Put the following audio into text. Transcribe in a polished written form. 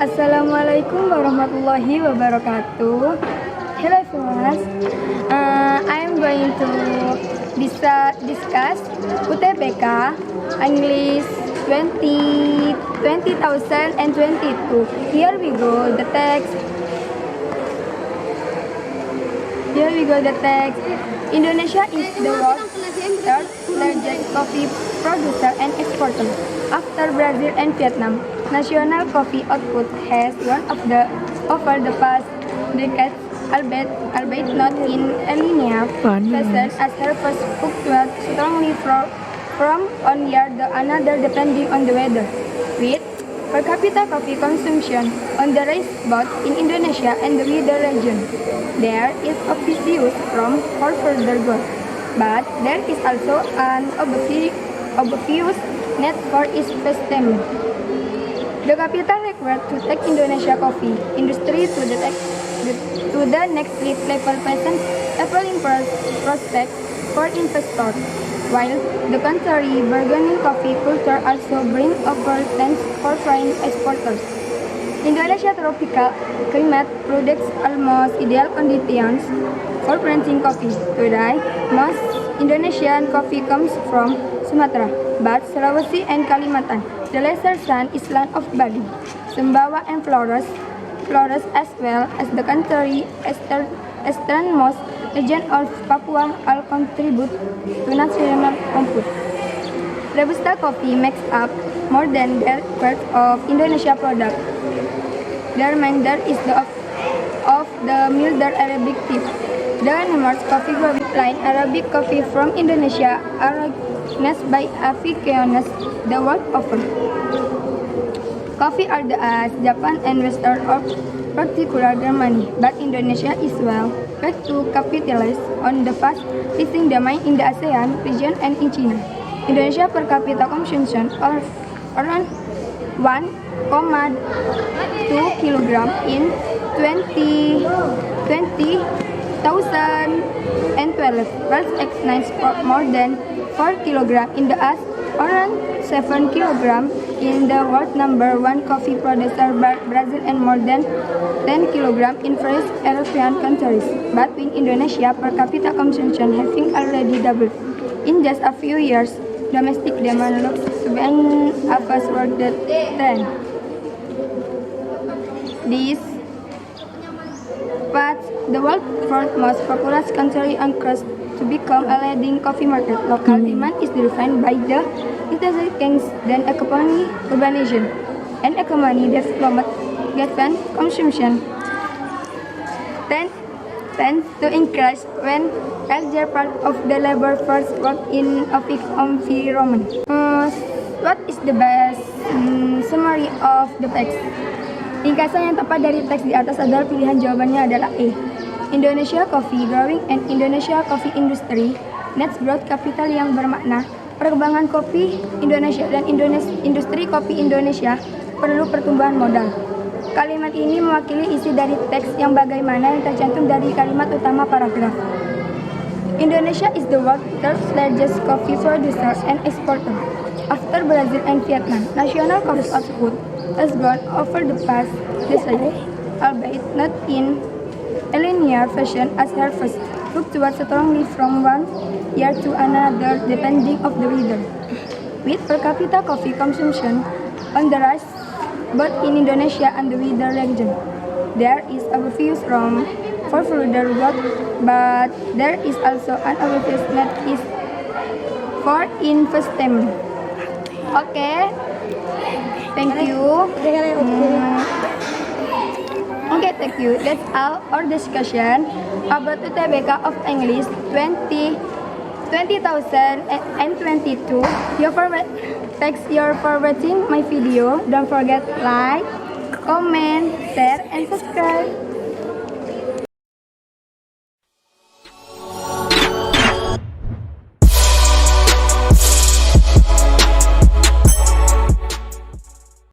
Assalamualaikum warahmatullahi wabarakatuh. Hello everyone. I am going to discuss UTBK English 2022. Here we go the text. Indonesia is the world's third largest coffee producer and exporter. After Brazil and Vietnam, national coffee output has over the past decades, albeit not in a linear fashion, as harvest fluctuates strongly from one year to another depending on the weather. With per capita coffee consumption on the rise both in Indonesia and the wider region, there is obvious room for further growth, but there is also an obvious need for its sustainment. The capital required to take Indonesia coffee industry to the next level presents appealing prospects for investors, while the country bargaining coffee culture also brings opportunities for foreign exporters. Indonesia's tropical climate produces almost ideal conditions for planting coffee. Today, most Indonesian coffee comes from Sumatra, but Sulawesi and Kalimantan, the lesser Sun Island of Bali, Sumbawa and Flores, as well as the country's easternmost region of Papua all contribute to national output. Robusta coffee makes up more than a third of Indonesia product. The remainder is of the milder Arabic type. The numerous coffee growing line Arabic coffee from Indonesia are recognized by aficionados the world over. Coffee are the Japan and Western of particular Germany, but Indonesia is well placed to capitalize on the fast-rising demand in the ASEAN region and in China. Indonesia per capita consumption of around 1,2 kg in 2012, whereas exports more than 4 kg in the US, around 7 kg in the world number one coffee producer Brazil, and more than 10 kg in various European countries. But in Indonesia per capita consumption having already doubled in just a few years, domestic demand looks to be an upward trend. This puts the world's fourth most populous country on course to become a leading coffee market. Local demand is driven by the intensification then accompanying urbanization and economic development. Given consumption tends to increase when larger part of the labor force work in office environment. What is the best summary of the text? Ringkasan yang tepat dari teks di atas adalah pilihan jawabannya adalah A. Indonesia Coffee Growing and Indonesia Coffee Industry needs growth capital yang bermakna perkembangan kopi Indonesia dan industri kopi Indonesia perlu pertumbuhan modal. Kalimat ini mewakili isi dari teks yang bagaimana yang tercantum dari kalimat utama paragraf. Indonesia is the world's third largest coffee producer and exporter. After Brazil and Vietnam, national coffee output has grown over the past decade, albeit not in a linear fashion, as harvest fluctuates strongly from one year to another depending on the weather. With per capita coffee consumption on the rise both in Indonesia and the wider region, there is obvious room for further growth, but there is also an obvious need for investment. Okay, thank you. Okay, thank you. That's all our discussion about UTBK of English 2022. Thanks for watching my video. Don't forget like, comment, share, and subscribe.